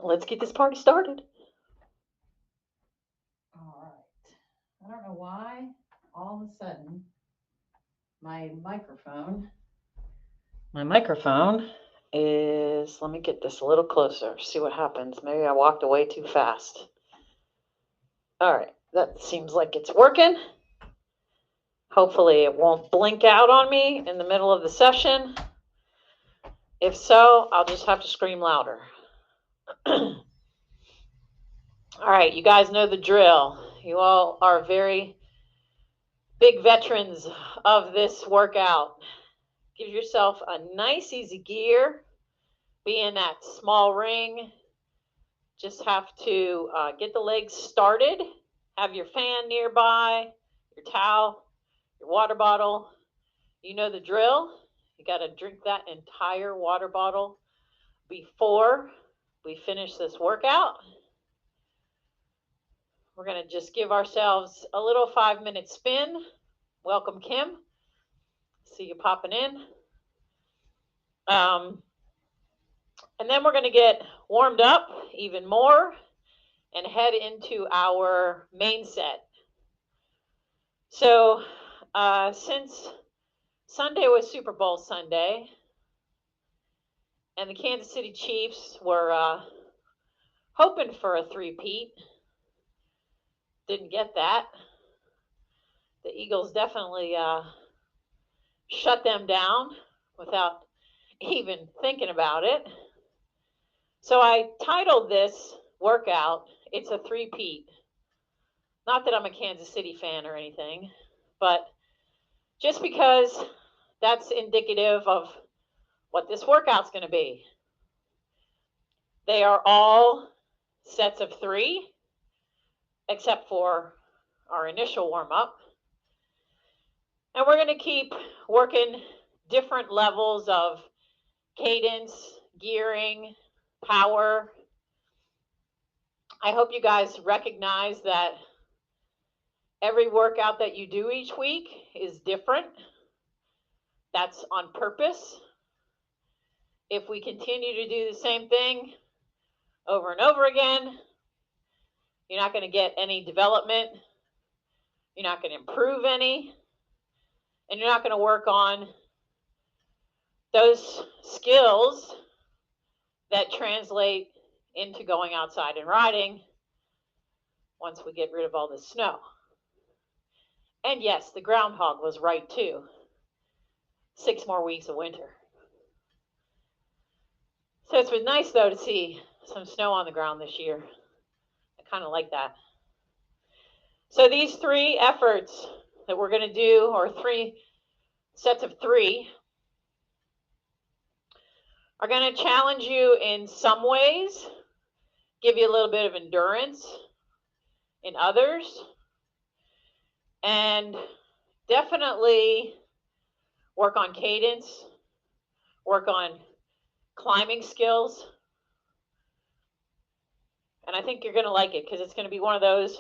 Let's get this party started. All right. I don't know why all of a sudden my microphone. My microphone is, let me get this a little closer, see what happens. Maybe I walked away too fast. All right, that seems like it's working. Hopefully it won't blink out on me in the middle of the session. If so, I'll just have to scream louder. All right, you guys know the drill. You all are very big veterans of this workout. Give yourself a nice, easy gear. Be in that small ring. Just have to get the legs started. Have your fan nearby, your towel, your water bottle. You know the drill. You got to drink that entire water bottle before we finish this workout. We're going to just give ourselves a little 5-minute spin. Welcome, Kim. See you popping in. And then we're going to get warmed up even more and head into our main set. So since Sunday was Super Bowl Sunday, and the Kansas City Chiefs were hoping for a three-peat, didn't get that. The Eagles definitely shut them down without even thinking about it. So I titled this workout, It's a Three-Peat. Not that I'm a Kansas City fan or anything, but just because that's indicative of what this workout's going to be. They are all sets of 3, except for our initial warm-up. And we're going to keep working different levels of cadence, gearing, power. I hope you guys recognize that every workout that you do each week is different. That's on purpose. If we continue to do the same thing over and over again, you're not going to get any development. You're not going to improve any. And you're not going to work on those skills that translate into going outside and riding once we get rid of all this snow. And yes, the groundhog was right too. 6 more weeks of winter. So it's been nice though to see some snow on the ground this year. I kind of like that. So these 3 efforts that we're going to do, or 3 sets of 3, are going to challenge you in some ways, give you a little bit of endurance in others, and definitely work on cadence, work on climbing skills. And I think you're going to like it because it's going to be one of those.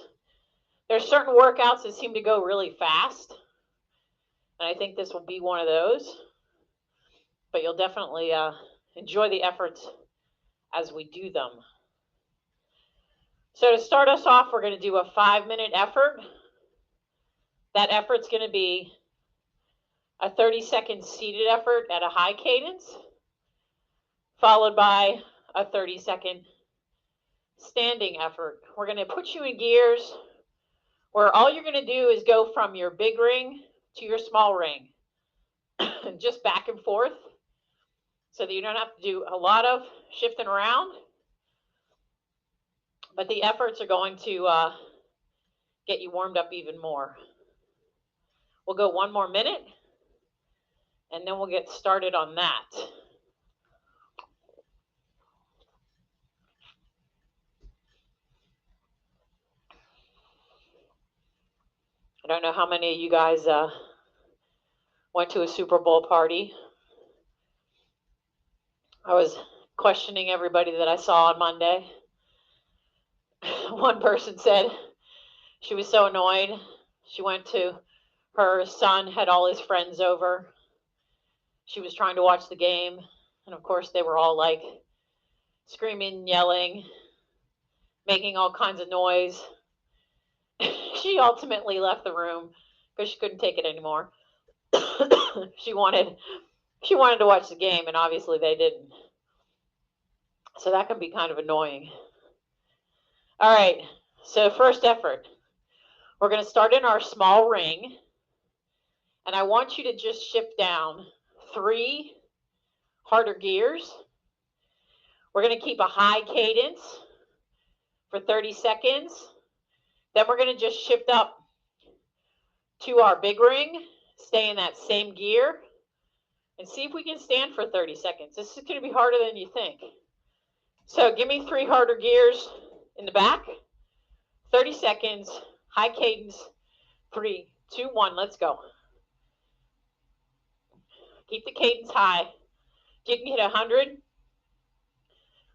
There's certain workouts that seem to go really fast, and I think this will be one of those. But you'll definitely enjoy the efforts as we do them. So to start us off, we're going to do a 5-minute effort. That effort's going to be a 30-second seated effort at a high cadence, followed by a 30-second standing effort. We're going to put you in gears where all you're going to do is go from your big ring to your small ring, just back and forth, so that you don't have to do a lot of shifting around. But the efforts are going to get you warmed up even more. We'll go 1 more minute, and then we'll get started on that. I don't know how many of you guys went to a Super Bowl party. I was questioning everybody that I saw on Monday. One person said she was so annoyed. She went to, her son had all his friends over. She was trying to watch the game, and of course they were all like screaming, yelling, making all kinds of noise. She ultimately left the room because she couldn't take it anymore. she wanted to watch the game, and obviously they didn't. So that can be kind of annoying. All right, so first effort. We're going to start in our small ring, and I want you to just shift down 3 harder gears. We're going to keep a high cadence for 30 seconds. Then we're going to just shift up to our big ring, stay in that same gear, and see if we can stand for 30 seconds. This is going to be harder than you think. So give me 3 harder gears in the back, 30 seconds, high cadence, 3, 2, 1, let's go. Keep the cadence high. If you can hit 100,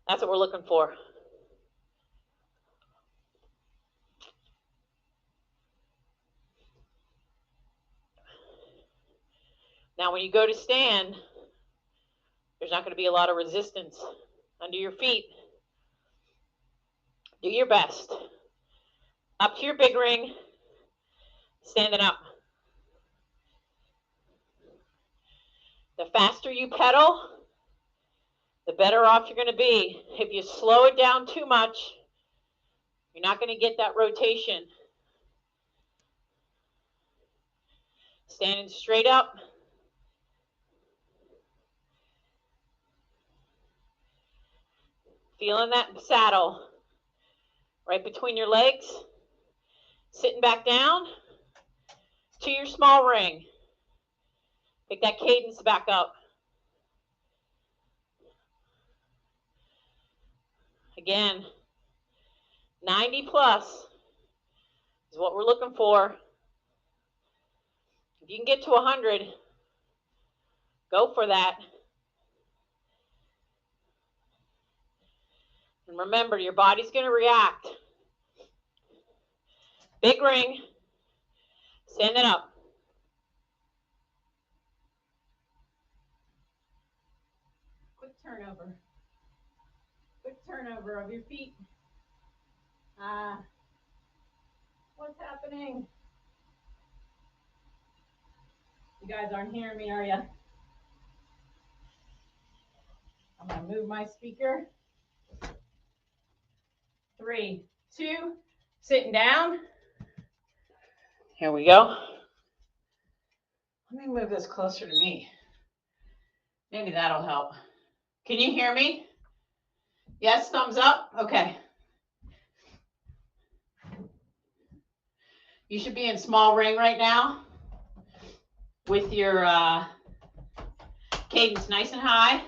that's what we're looking for. Now when you go to stand, there's not going to be a lot of resistance under your feet. Do your best. Up to your big ring, standing up. The faster you pedal, the better off you're going to be. If you slow it down too much, you're not going to get that rotation. Standing straight up. Feeling that saddle right between your legs. Sitting back down to your small ring. Pick that cadence back up. Again, 90 plus is what we're looking for. If you can get to 100, go for that. And remember, your body's going to react. Big ring, standing up. Quick turnover. Quick turnover of your feet. What's happening? You guys aren't hearing me, are you? I'm going to move my speaker. 3, 2, sitting down. Here we go. Let me move this closer to me. Maybe that'll help. Can you hear me? Yes, thumbs up? Okay. You should be in small ring right now with your cadence nice and high.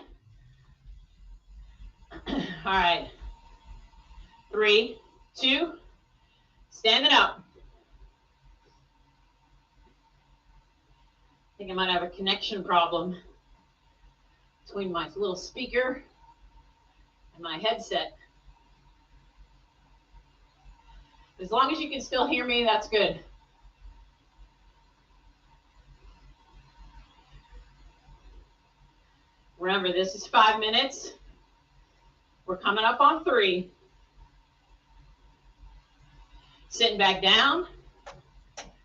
All right. 3, 2, standing up. I think I might have a connection problem between my little speaker and my headset. As long as you can still hear me, that's good. Remember, this is 5 minutes. We're coming up on 3. Sitting back down.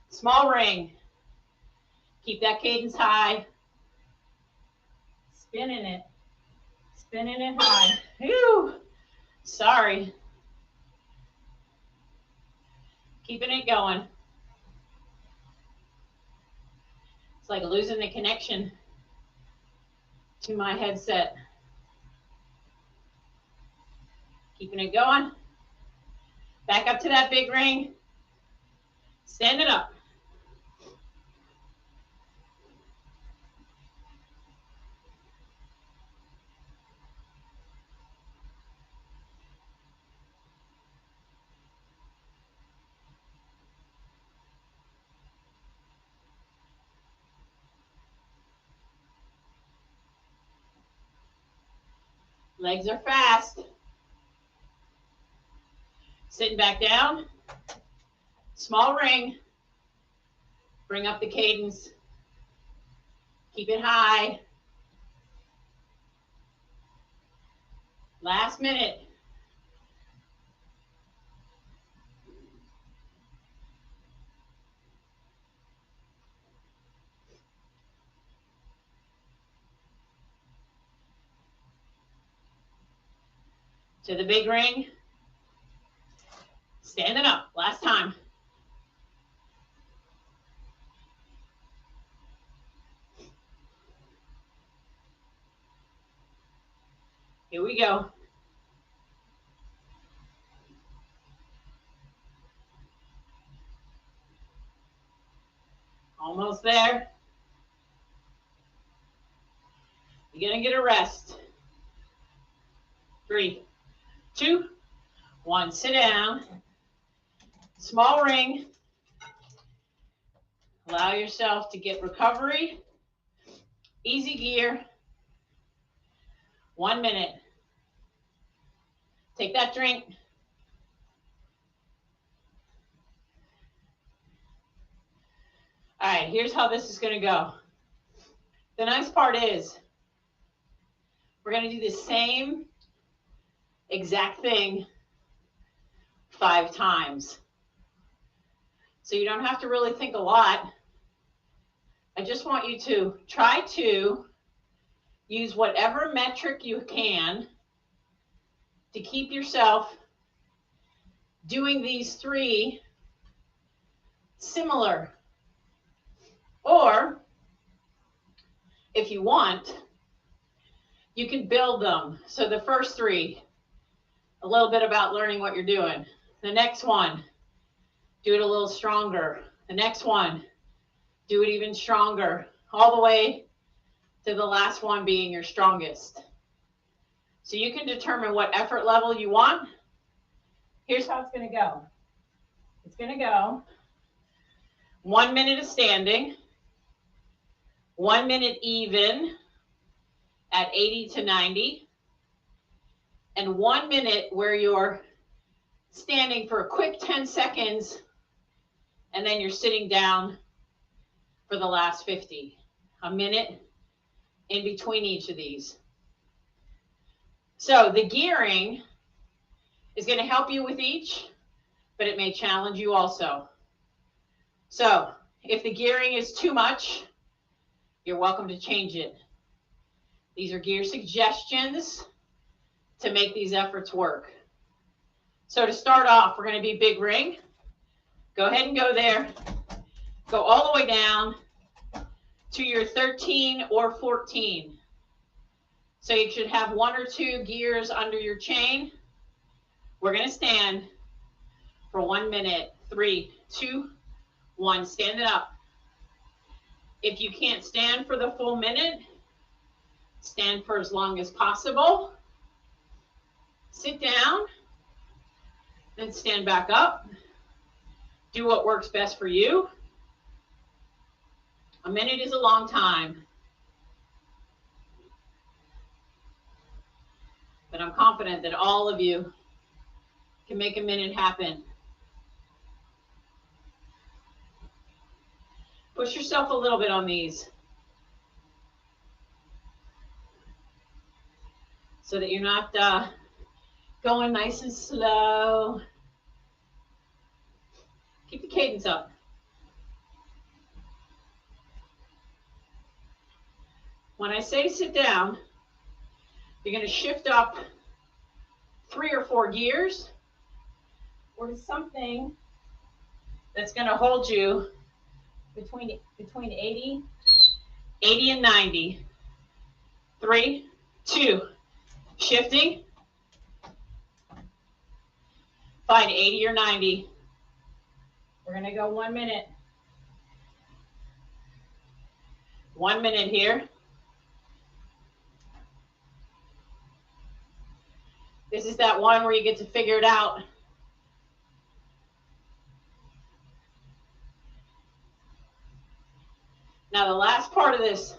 Small ring. Keep that cadence high. Spinning it. Spinning it high. Whew. Sorry. Keeping it going. It's like losing the connection to my headset. Keeping it going. Back up to that big ring. Stand it up. Legs are fast. Sitting back down. Small ring. Bring up the cadence. Keep it high. Last minute. To the big ring. Standing up. Last time. Here we go. Almost there. You're going to get a rest. 3, 2, 1. Sit down. Small ring. Allow yourself to get recovery. Easy gear. 1 minute. Take that drink. All right, here's how this is going to go. The nice part is we're going to do the same exact thing 5 times. So you don't have to really think a lot. I just want you to try to use whatever metric you can to keep yourself doing these 3 similar. Or if you want, you can build them. So the first 3, a little bit about learning what you're doing. The next one, do it a little stronger. The next one, do it even stronger, all the way to the last one being your strongest. So you can determine what effort level you want. Here's how it's going to go. It's going to go 1 minute of standing, 1 minute even at 80 to 90, and 1 minute where you're standing for a quick 10 seconds, and then you're sitting down for the last 50. A minute in between each of these. So the gearing is going to help you with each, but it may challenge you also. So if the gearing is too much, you're welcome to change it. These are gear suggestions to make these efforts work. So to start off, we're going to be big ring. Go ahead and go there. Go all the way down to your 13 or 14. So you should have 1 or 2 gears under your chain. We're going to stand for 1 minute. 3, 2, 1. Stand it up. If you can't stand for the full minute, stand for as long as possible. Sit down, then stand back up. Do what works best for you. A minute is a long time. But I'm confident that all of you can make a minute happen. Push yourself a little bit on these so that you're not going nice and slow. Keep the cadence up. When I say sit down, you're going to shift up 3 or 4 gears or to something that's going to hold you between 80 and 90. 3, 2, shifting. Find 80 or 90. We're going to go 1 minute. 1 minute here. This is that one where you get to figure it out. Now the last part of this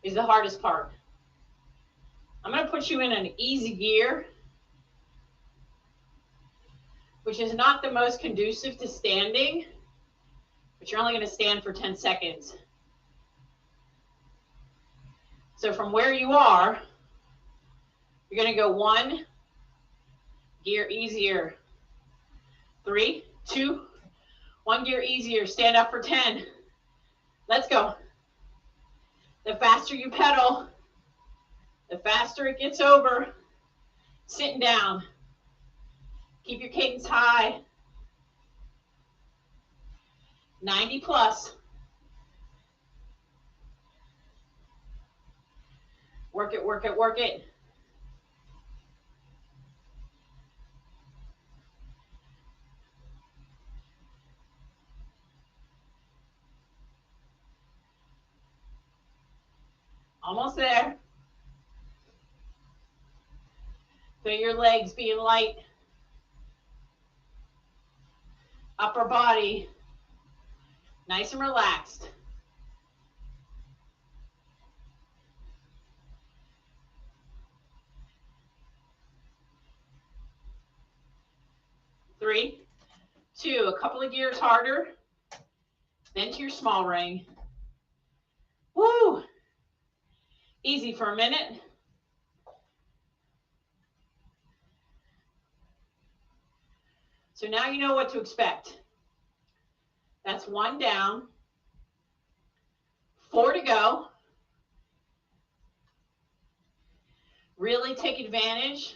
is the hardest part. I'm going to put you in an easy gear, which is not the most conducive to standing, but you're only going to stand for 10 seconds. So from where you are, You're going to go 1 gear easier. 3, 2, 1 gear easier. Stand up for 10. Let's go. The faster you pedal, the faster it gets over. Sitting down. Keep your cadence high. 90 plus. Work it, work it, work it. Almost there. Feel your legs being light. Upper body nice and relaxed. Three, two, a couple of gears harder, then to your small ring. Woo! Easy for a minute. So now you know what to expect. That's 1 down, 4 to go. Really take advantage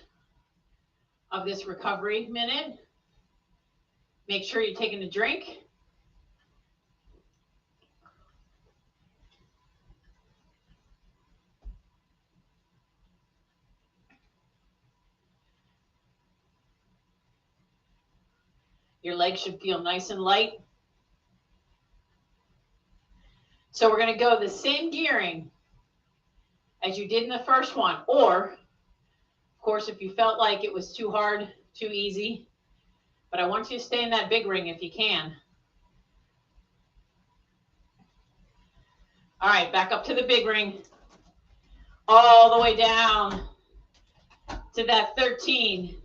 of this recovery minute. Make sure you're taking a drink. Your legs should feel nice and light. So we're going to go the same gearing as you did in the first one. Or, of course, if you felt like it was too hard, too easy. But I want you to stay in that big ring if you can. All right, back up to the big ring. All the way down to that 13.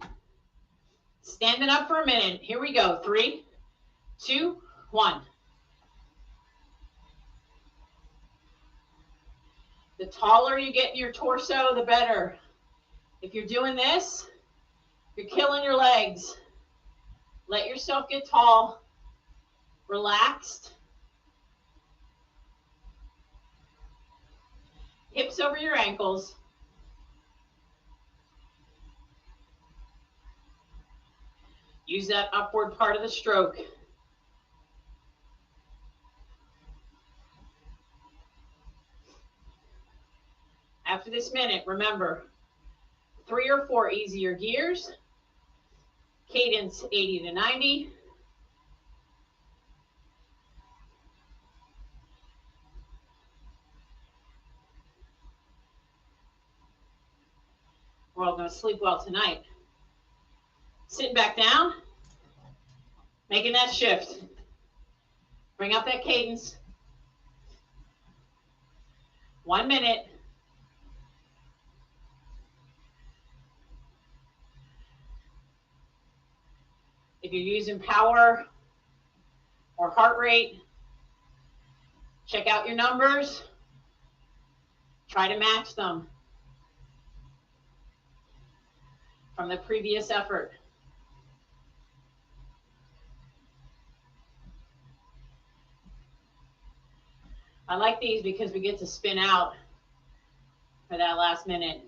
Standing up for a minute. Here we go. 3, 2, 1. The taller you get in your torso, the better. If you're doing this, you're killing your legs. Let yourself get tall, relaxed. Hips over your ankles. Use that upward part of the stroke. After this minute, remember, 3 or 4 easier gears, cadence 80 to 90. We're all going to sleep well tonight. Sitting back down, making that shift. Bring up that cadence. 1 minute. If you're using power or heart rate, check out your numbers. Try to match them from the previous effort. I like these because we get to spin out for that last minute.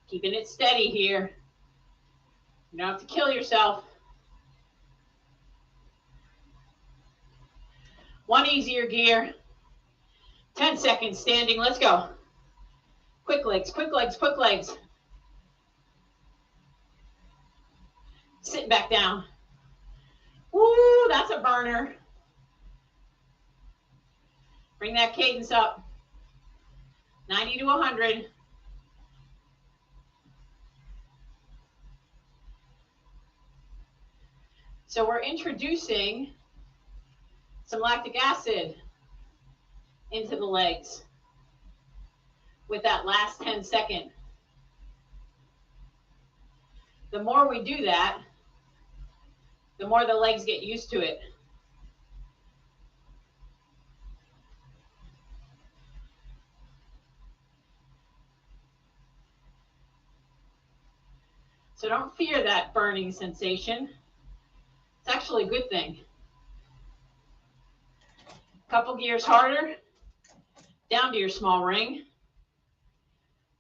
Keeping it steady here. You don't have to kill yourself. 1 easier gear. 10 seconds standing. Let's go. Quick legs, quick legs, quick legs. Sitting back down. Woo, that's a burner. Bring that cadence up. 90 to 100. So we're introducing some lactic acid into the legs with that last 10 second. The more we do that, the more the legs get used to it. So don't fear that burning sensation. It's actually a good thing. Couple gears harder, down to your small ring.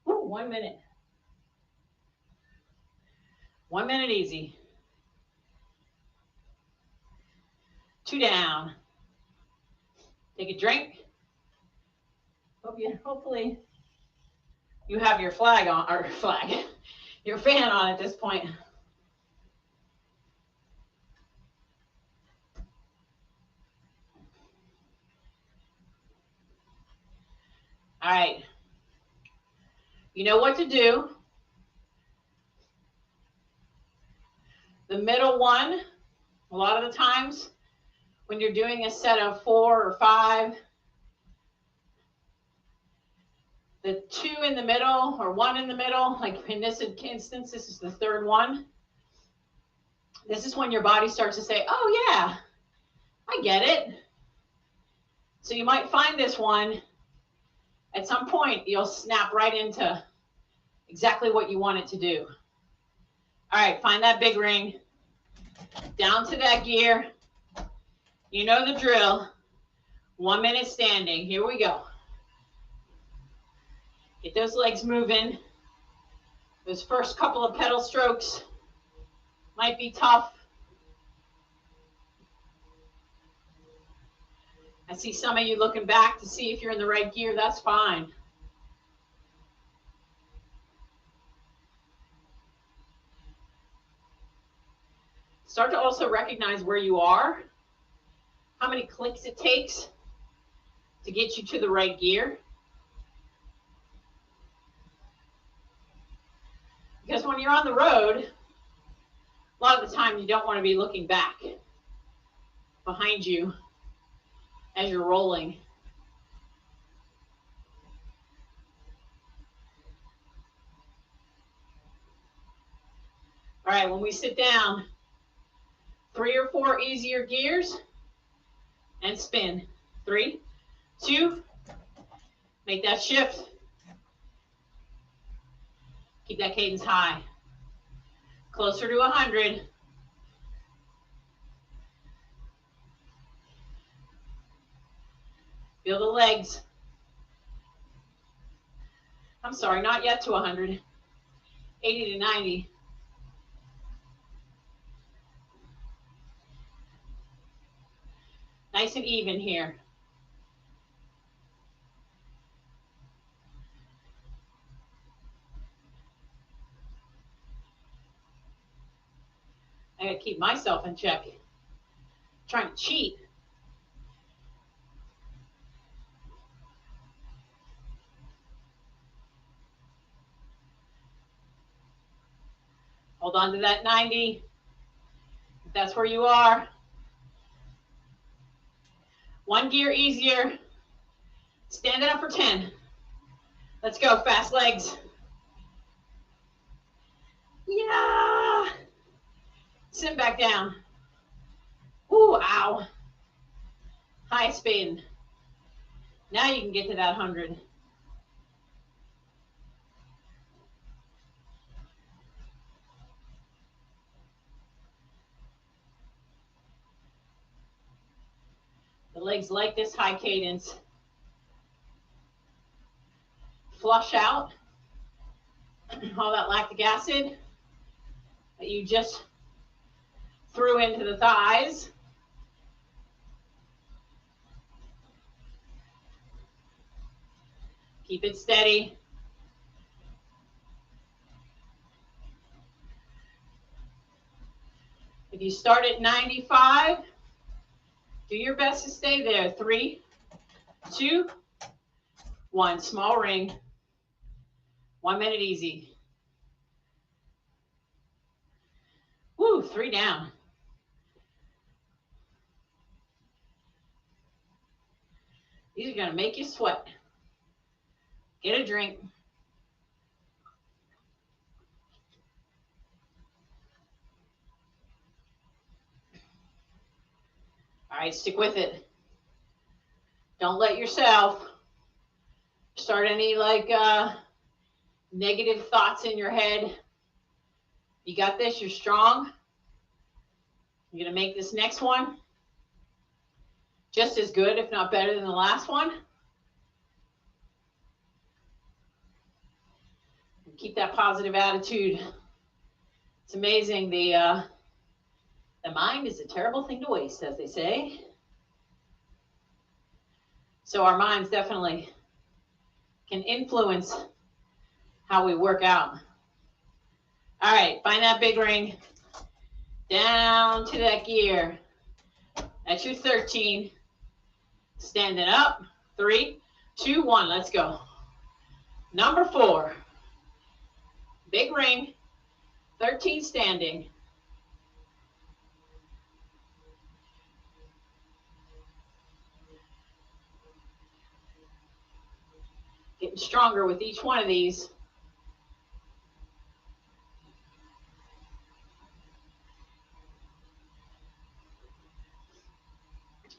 Ooh, 1 minute. 1 minute easy. 2 down. Take a drink. Hopefully you have your flag on, or flag, your fan on at this point. All right. You know what to do. The middle one, a lot of the times when you're doing a set of 4 or 5, the 2 in the middle or 1 in the middle, like in this instance, this is the third one. This is when your body starts to say, oh yeah, I get it. So you might find this one, at some point, you'll snap right into exactly what you want it to do. All right, find that big ring, down to that gear. You know the drill. 1 minute standing. Here we go. Get those legs moving. Those first couple of pedal strokes might be tough. I see some of you looking back to see if you're in the right gear. That's fine. Start to also recognize where you are, how many clicks it takes to get you to the right gear. Because when you're on the road, a lot of the time you don't want to be looking back behind you as you're rolling. All right, when we sit down, 3 or 4 easier gears and spin. 3, 2, make that shift. Keep that cadence high. Closer to 100. Feel the legs. I'm sorry, not yet to 100. 80 to 90. Nice and even here. I gotta keep myself in check. Trying to cheat. Hold on to that 90. If that's where you are. 1 gear easier. Stand it up for 10. Let's go, fast legs. Yeah. Sit back down. Ooh, ow. High spin. Now you can get to that 100. The legs like this high cadence. Flush out all that lactic acid that you just threw into the thighs. Keep it steady. If you start at 95, do your best to stay there. 3, 2, 1. Small ring. 1 minute easy. Woo, 3 down. These are going to make you sweat. Get a drink. All right, stick with it. Don't let yourself start any negative thoughts in your head. You got this, you're strong. You're gonna make this next one just as good, if not better than the last one. Keep that positive attitude. It's amazing. The mind is a terrible thing to waste, as they say. So our minds definitely can influence how we work out. All right, find that big ring. Down to that gear. That's your 13. Standing up. 3, 2, 1. Let's go. Number 4. Big ring. 13 standing. Getting stronger with each one of these.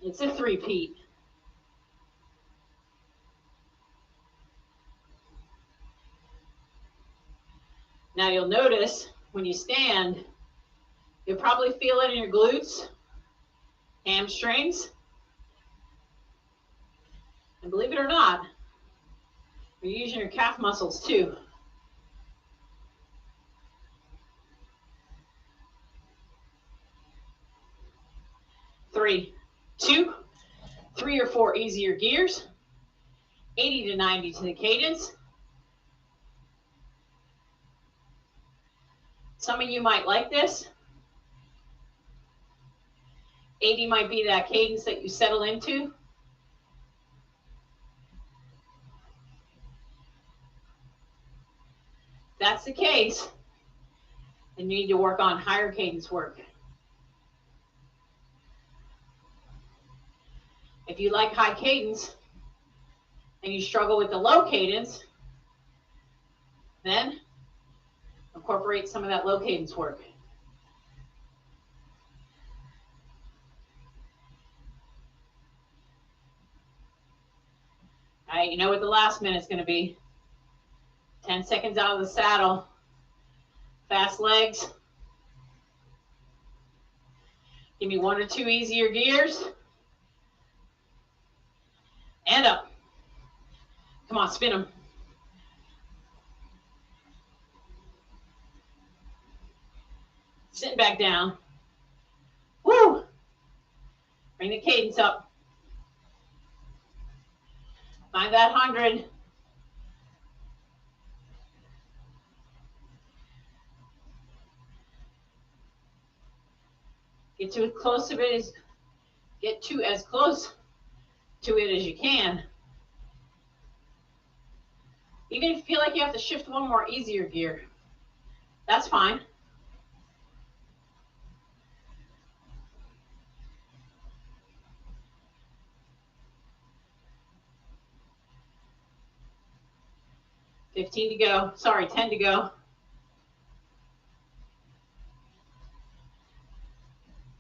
It's a 3-peat. Now you'll notice when you stand, you'll probably feel it in your glutes, hamstrings, and believe it or not, you're using your calf muscles too. 3, 2, 3 or 4 easier gears, 80 to 90 to the cadence. Some of you might like this. 80 might be that cadence that you settle into. If that's the case, then you need to work on higher cadence work. If you like high cadence and you struggle with the low cadence, then incorporate some of that low cadence work. All right, you know what the last minute's going to be. 10 seconds out of the saddle. Fast legs. Give me 1 or 2 easier gears. And up. Come on, spin them. Sitting back down. Woo! Bring the cadence up. Find that 100. Get to as close to it as you can. Even if you feel like you have to shift one more easier gear, that's fine. $15 to go. Sorry, 10 to go.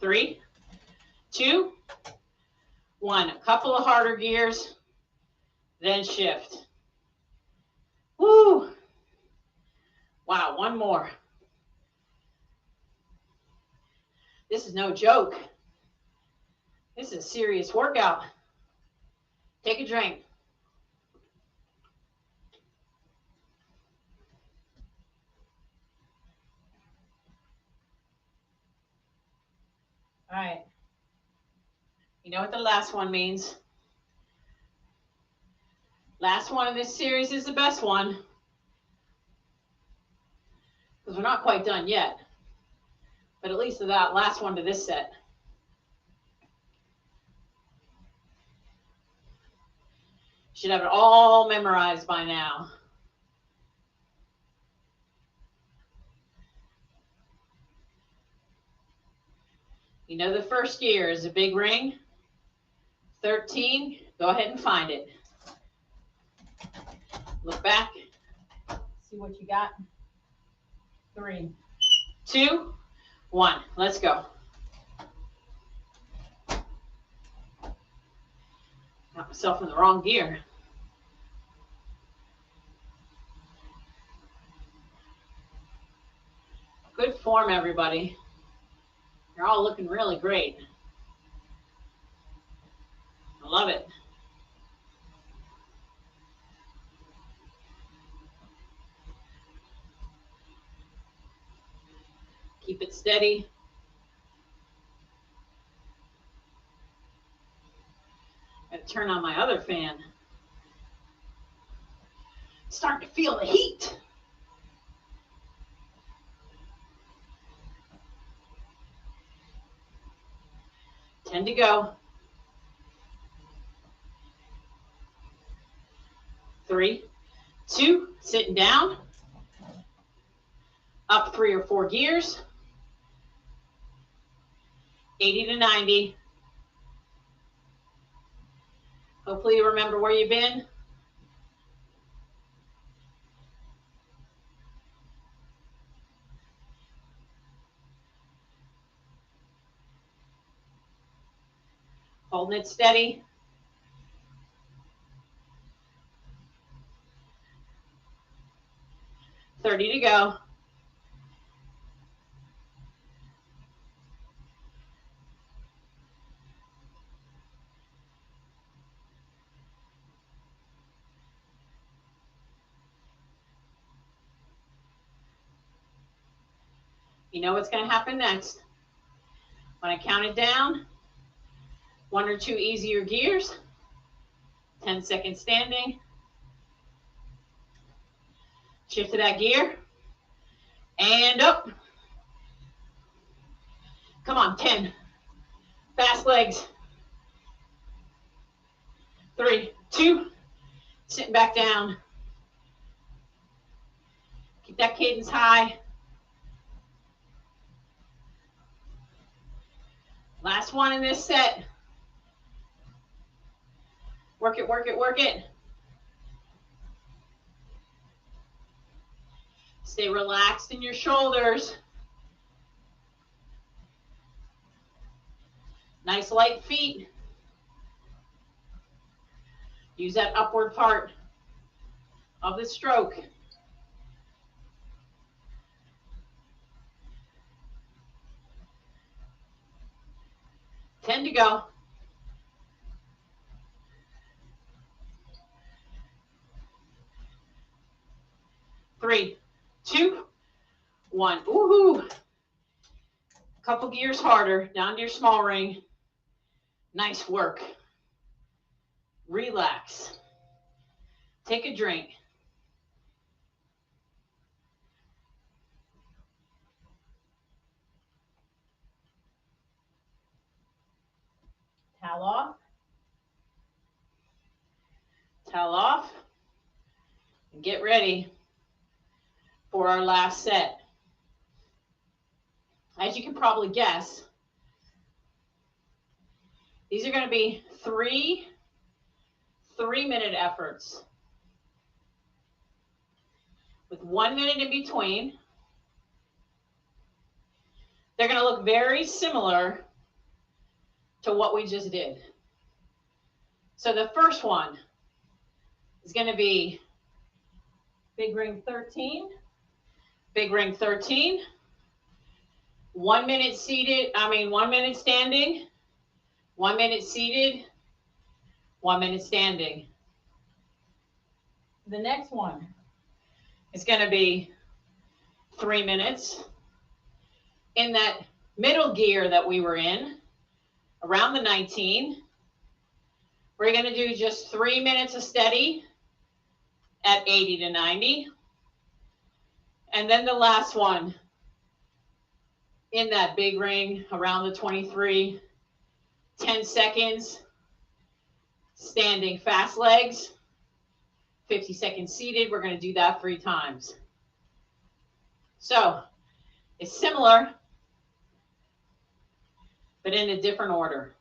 3, 2, 1. A couple of harder gears, then shift. Woo! Wow, one more. This is no joke. This is a serious workout. Take a drink. All right. You know what the last one means. Last one of this series is the best one. Because we're not quite done yet. But at least that last one to this set. Should have it all memorized by now. You know the first gear is a big ring. 13, go ahead and find it. Look back. See what you got. 3, 2, 1. Let's go. Got myself in the wrong gear. Good form, everybody. You're all looking really great. I love it. Keep it steady. Gotta turn on my other fan. Starting to feel the heat. Ten to go. 3, 2, sitting down. Up 3 or 4 gears. 80 to 90. Hopefully you remember where you've been. Holding it steady. $30 to go. You know what's going to happen next. When I count it down, 1 or 2 easier gears, 10 seconds standing. Shift to that gear, and up. Come on, 10. Fast legs. 3, 2, sitting back down. Keep that cadence high. Last one in this set. Work it, work it, work it. Stay relaxed in your shoulders. Nice light feet. Use that upward part of the stroke. 10 to go. Three, 2, 1. Woohoo! Couple gears harder, down to your small ring. Nice work. Relax. Take a drink. Towel off. Towel off. And get ready for our last set. As you can probably guess, these are going to be 3 3-minute efforts with 1 minute in between. They're going to look very similar to what we just did. So the first one is going to be big ring 13, big ring 13, 1 minute seated, 1 minute standing, 1 minute seated, 1 minute standing. The next one is going to be 3 minutes. In that middle gear that we were in, around the 19, we're going to do just 3 minutes of steady at 80 to 90. And then the last one in that big ring around the 23, 10 seconds, standing fast legs, 50 seconds seated. We're going to do that 3 times. So it's similar, but in a different order.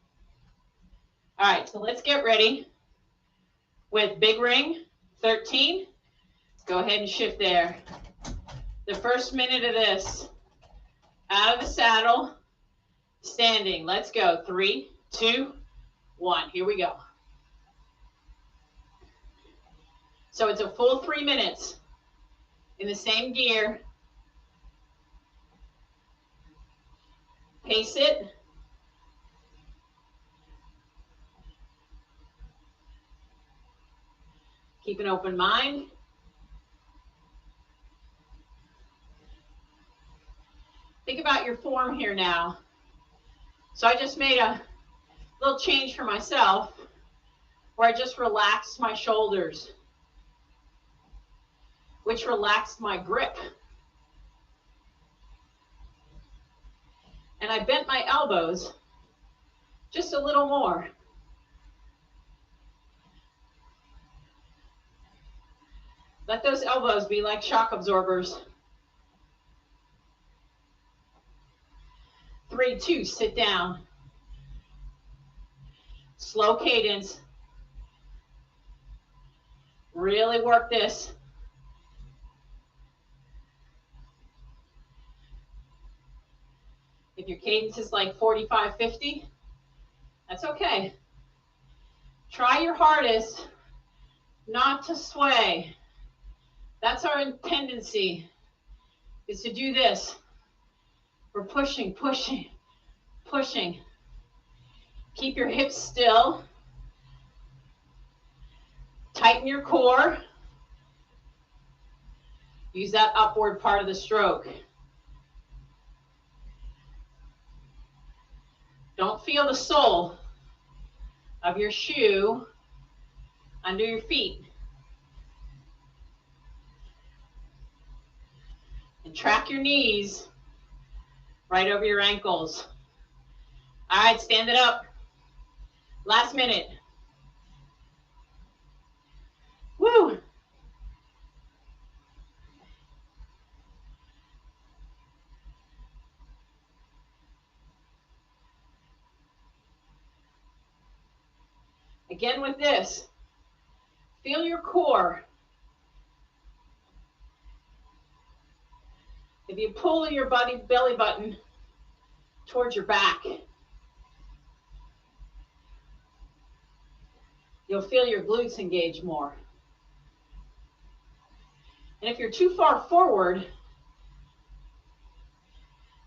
All right, so let's get ready with big ring 13. Go ahead and shift there. The first minute of this, out of the saddle, standing. Let's go. 3, 2, 1. Here we go. So it's a full 3 minutes in the same gear. Pace it. Keep an open mind. Think about your form here now. So I just made a little change for myself where I just relaxed my shoulders, which relaxed my grip. And I bent my elbows just a little more. Let those elbows be like shock absorbers. 3, 2, sit down. Slow cadence. Really work this. If your cadence is like 45, 50, that's okay. Try your hardest not to sway. That's our tendency, is to do this. We're pushing, pushing, pushing. Keep your hips still. Tighten your core. Use that upward part of the stroke. Don't feel the sole of your shoe under your feet. And track your knees right over your ankles. All right, stand it up. Last minute. Woo! Again with this, feel your core. If you pull your belly button towards your back, you'll feel your glutes engage more. And if you're too far forward,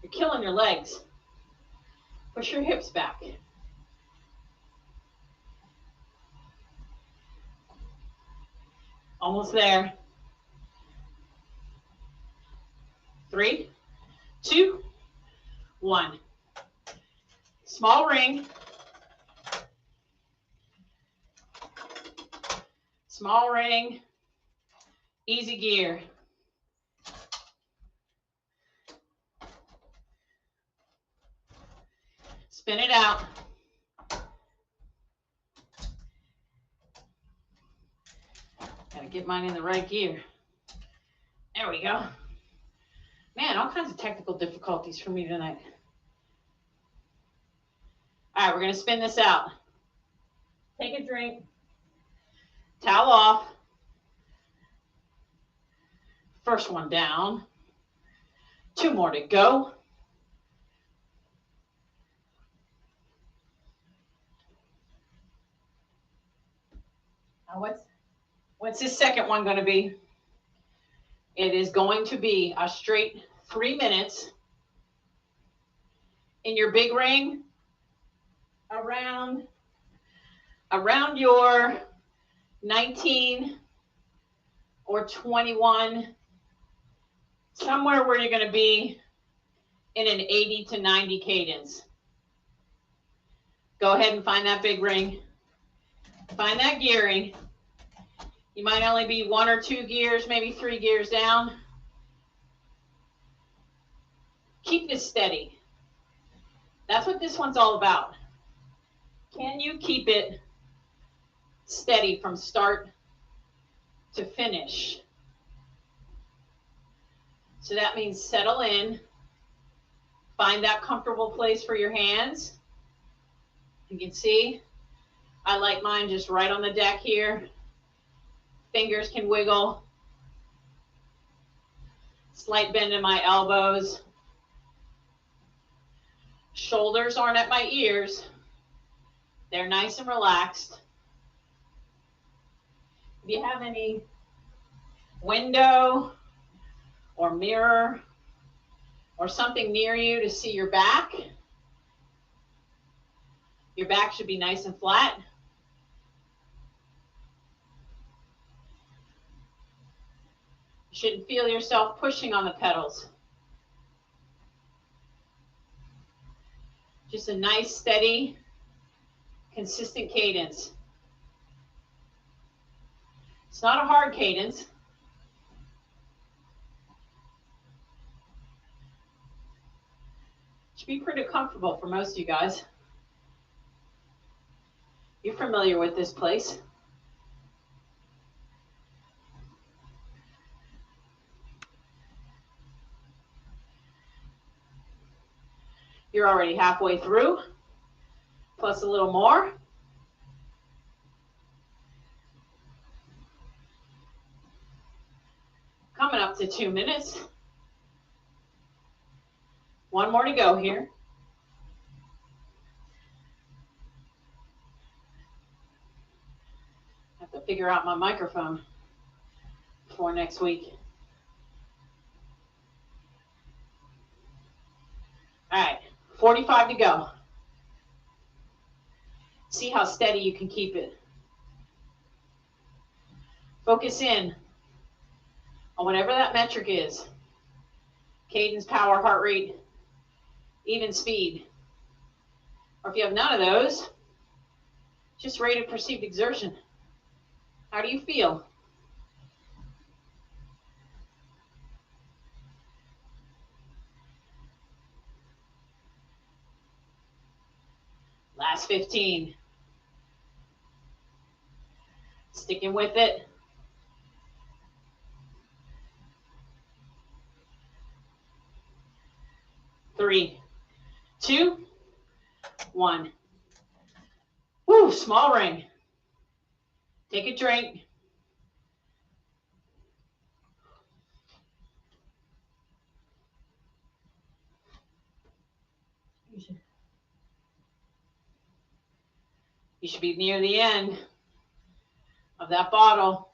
you're killing your legs. Push your hips back. Almost there. 3, 2, 1. Small ring. Small ring. Easy gear. Spin it out. Gotta get mine in the right gear. There we go. Man, all kinds of technical difficulties for me tonight. All right, we're gonna spin this out. Take a drink. Towel off. First one down. 2 more to go. Now what's this second one going to be? It is going to be a straight 3 minutes in your big ring around your 19 or 21, somewhere where you're going to be in an 80 to 90 cadence. Go ahead and find that big ring. Find that gearing. You might only be 1 or 2 gears, maybe 3 gears down. Keep this steady. That's what this one's all about. Can you keep it steady from start to finish? So that means settle in. Find that comfortable place for your hands. You can see I like mine just right on the deck here. Fingers can wiggle. Slight bend in my elbows. Shoulders aren't at my ears. They're nice and relaxed. If you have any window or mirror or something near you to see your back. Your back should be nice and flat. You shouldn't feel yourself pushing on the pedals. Just a nice, steady, consistent cadence. It's not a hard cadence. Should be pretty comfortable for most of you guys. You're familiar with this place. You're already halfway through, plus a little more. Coming up to 2 minutes. One more to go here. Have to figure out my microphone for next week. All right, 45 to go. See how steady you can keep it. Focus in on whatever that metric is. Cadence, power, heart rate, even speed. Or if you have none of those, just rate of perceived exertion. How do you feel? Last 15. Sticking with it. 3, 2, 1. Woo, small ring. Take a drink. You should be near the end of that bottle.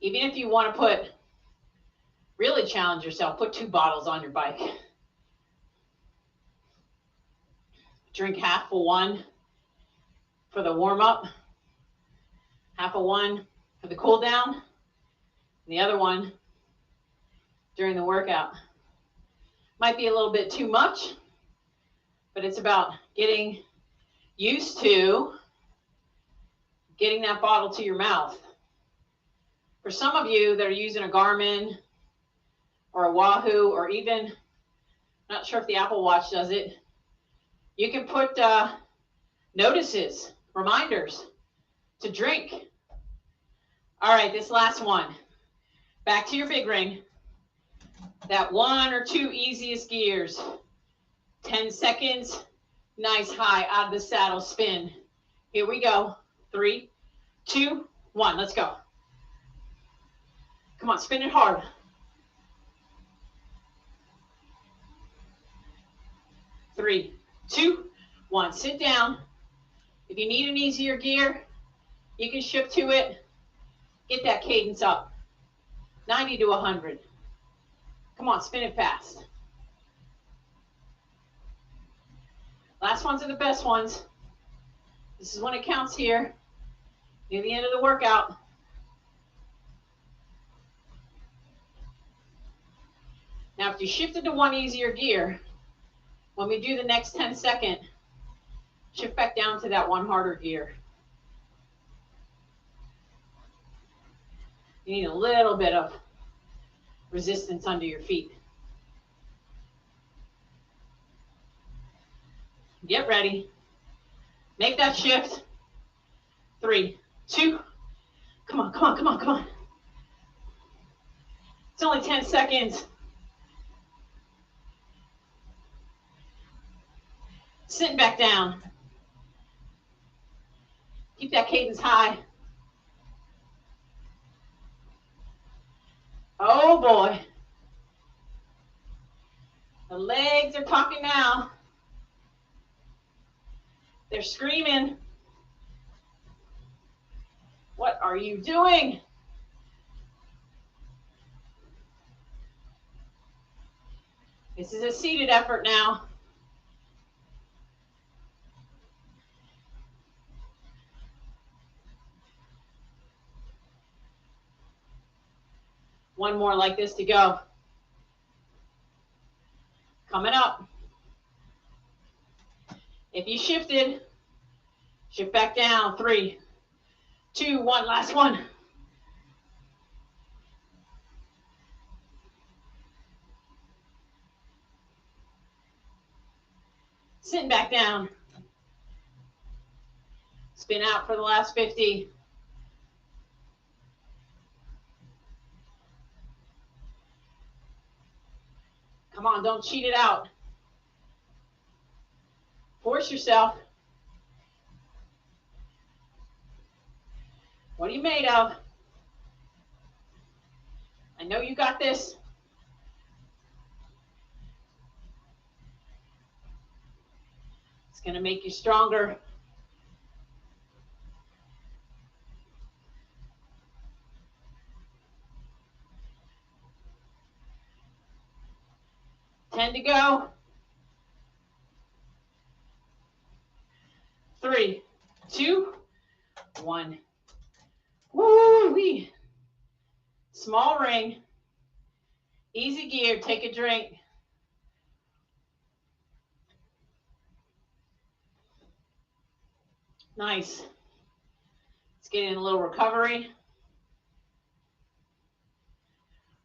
Even if you want to really challenge yourself, put 2 bottles on your bike. Drink half of one for the warm up, half of one for the cool down, and the other one during the workout. Might be a little bit too much, but it's about getting used to getting that bottle to your mouth. For some of you that are using a Garmin or a Wahoo, or even, not sure if the Apple Watch does it, you can put notices, reminders to drink. All right, this last one. Back to your big ring. That 1 or 2 easiest gears. 10 seconds, nice high out of the saddle spin. Here we go. 3, 2, 1, let's go. Come on, spin it hard. 3, 2, 1, sit down. If you need an easier gear, you can shift to it. Get that cadence up. 90 to 100. Come on, spin it fast. Last ones are the best ones. This is when it counts here. Near the end of the workout. Now, if you shifted to one easier gear, when we do the next 10 second, shift back down to that one harder gear. You need a little bit of resistance under your feet. Get ready. Make that shift. 3, 2, come on, come on, come on, come on. It's only 10 seconds. Sitting back down. Keep that cadence high. Oh boy. The legs are talking now. They're screaming. What are you doing? This is a seated effort now. One more like this to go. Coming up. If you shifted, shift back down. 3, 2, 1, last one. Sitting back down. Spin out for the last 50. Come on, don't cheat it out. Force yourself. What are you made of? I know you got this. It's going to make you stronger. Ten to go. 3, 2, 1. Woo-wee. Small ring. Easy gear. Take a drink. Nice. Let's get in a little recovery.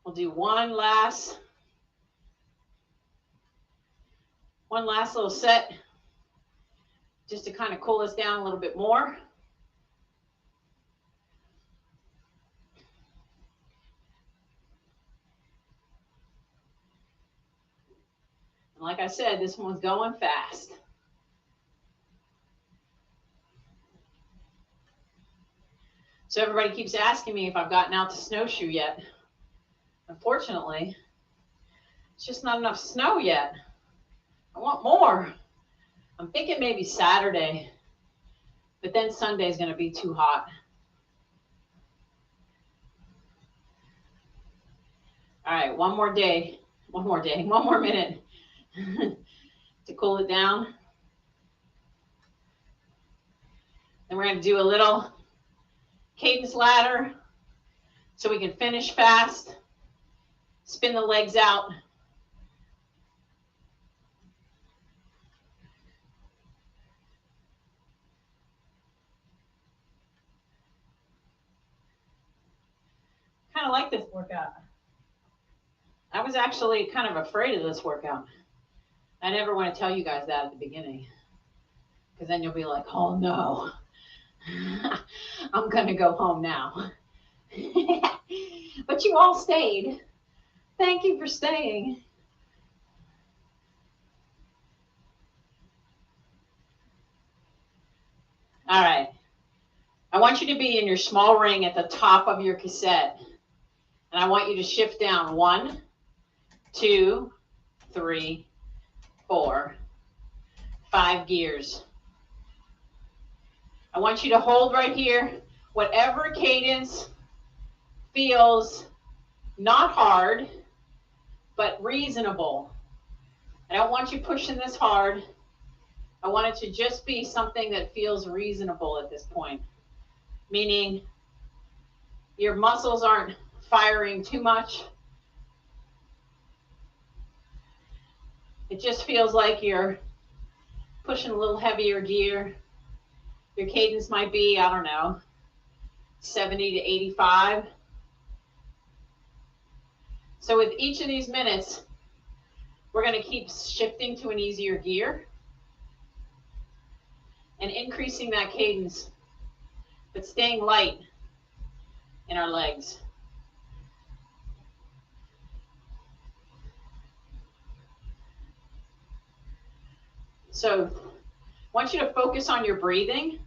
We'll do one last little set just to kind of cool us down a little bit more. And like I said, this one's going fast. So everybody keeps asking me if I've gotten out to snowshoe yet. Unfortunately, it's just not enough snow yet. I want more. I'm thinking maybe Saturday, but then Sunday is going to be too hot. All right, one more minute to cool it down. Then we're going to do a little cadence ladder so we can finish fast. Spin the legs out. Kind of like this workout. I was actually kind of afraid of this workout. I never want to tell you guys that at the beginning, because then you'll be like, oh no, I'm going to go home now. But you all stayed. Thank you for staying. All right. I want you to be in your small ring at the top of your cassette. And I want you to shift down 1, 2, 3, 4, 5 gears. I want you to hold right here. Whatever cadence feels not hard, but reasonable. I don't want you pushing this hard. I want it to just be something that feels reasonable at this point. Meaning your muscles aren't firing too much. It just feels like you're pushing a little heavier gear. Your cadence might be, I don't know, 70 to 85. So with each of these minutes, we're going to keep shifting to an easier gear and increasing that cadence, but staying light in our legs. So I want you to focus on your breathing.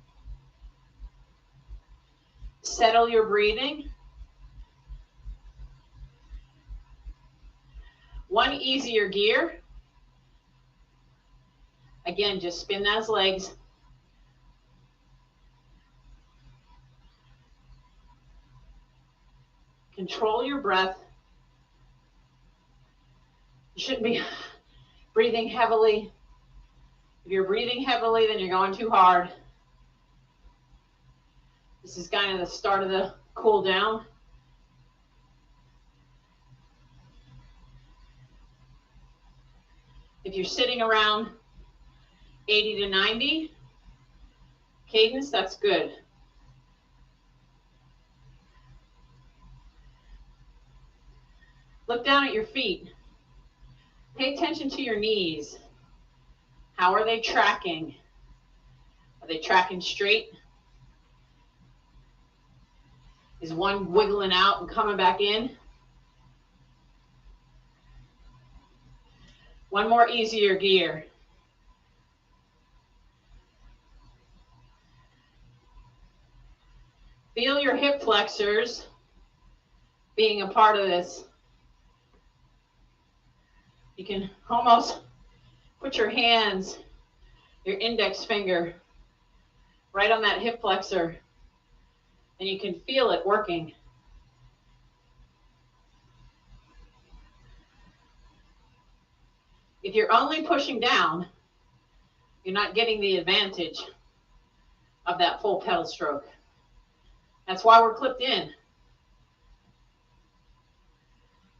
Settle your breathing. One easier gear. Again, just spin those legs. Control your breath. You shouldn't be breathing heavily. If you're breathing heavily, then you're going too hard. This is kind of the start of the cool down. If you're sitting around 80 to 90 cadence, that's good. Look down at your feet. Pay attention to your knees. How are they tracking? Are they tracking straight? Is one wiggling out and coming back in? One more easier gear. Feel your hip flexors being a part of this. You can almost put your hands, your index finger, right on that hip flexor, and you can feel it working. If you're only pushing down, you're not getting the advantage of that full pedal stroke. That's why we're clipped in.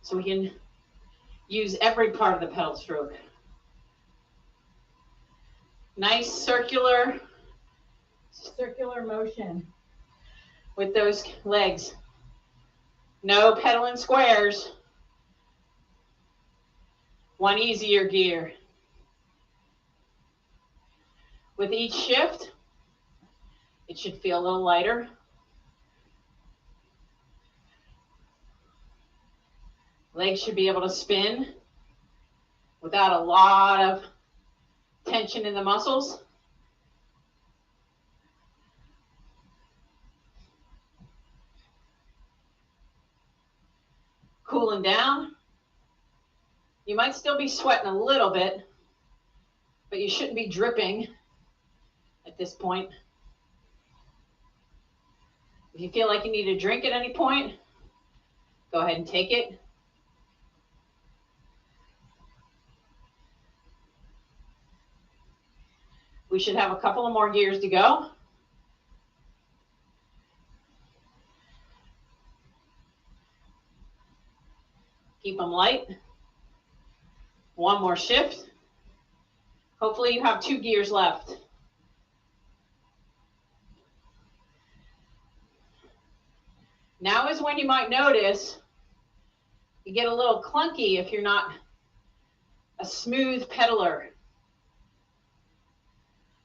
So we can use every part of the pedal stroke. Nice circular motion with those legs. No pedaling squares. One easier gear. With each shift, it should feel a little lighter. Legs should be able to spin without a lot of tension in the muscles. Cooling down. You might still be sweating a little bit, but you shouldn't be dripping at this point. If you feel like you need a drink at any point, go ahead and take it. We should have a couple of more gears to go. Keep them light. One more shift. Hopefully you have 2 gears left. Now is when you might notice you get a little clunky if you're not a smooth pedaler.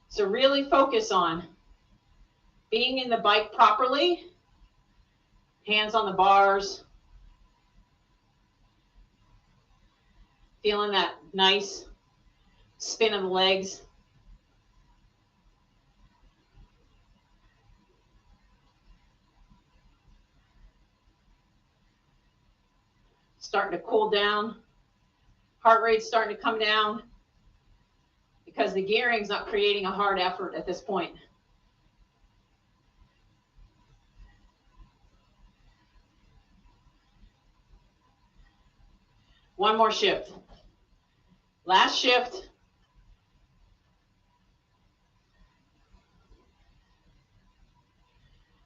So really focus on being in the bike properly, hands on the bars, feeling that nice spin of the legs. Starting to cool down. Heart rate's starting to come down because the gearing's not creating a hard effort at this point. One more shift. Last shift.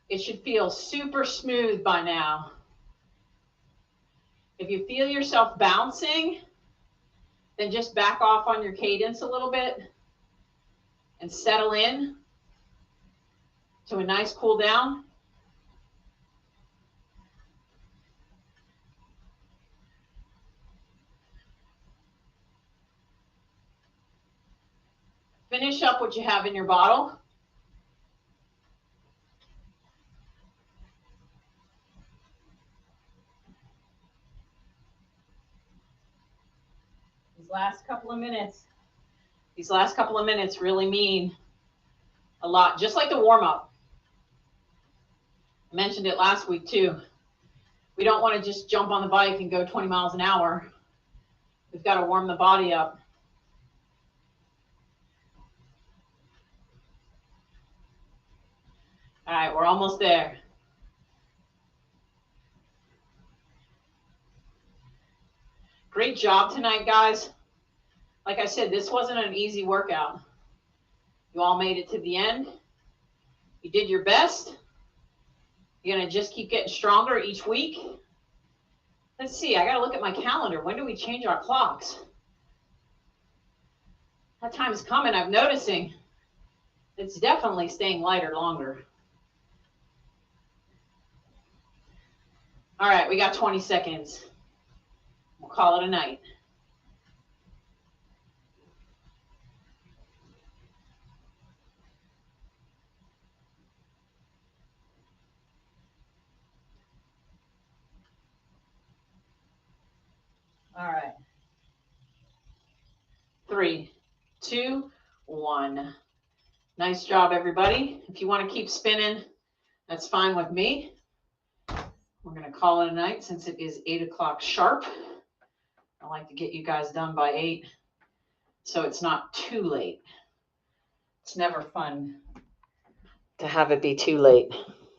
It should feel super smooth by now. If you feel yourself bouncing, then just back off on your cadence a little bit and settle in to a nice cool down. Finish up what you have in your bottle. These last couple of minutes really mean a lot, just like the warm-up. I mentioned it last week too. We don't want to just jump on the bike and go 20 miles an hour. We've got to warm the body up. All right, we're almost there. Great job tonight, guys. Like I said, this wasn't an easy workout. You all made it to the end. You did your best. You're going to just keep getting stronger each week. Let's see, I got to look at my calendar. When do we change our clocks? That time is coming, I'm noticing. It's definitely staying lighter longer. All right, we got 20 seconds. We'll call it a night. All right. 3, 2, 1. Nice job, everybody. If you want to keep spinning, that's fine with me. We're going to call it a night since it is 8 o'clock sharp. I like to get you guys done by 8 so it's not too late. It's never fun to have it be too late.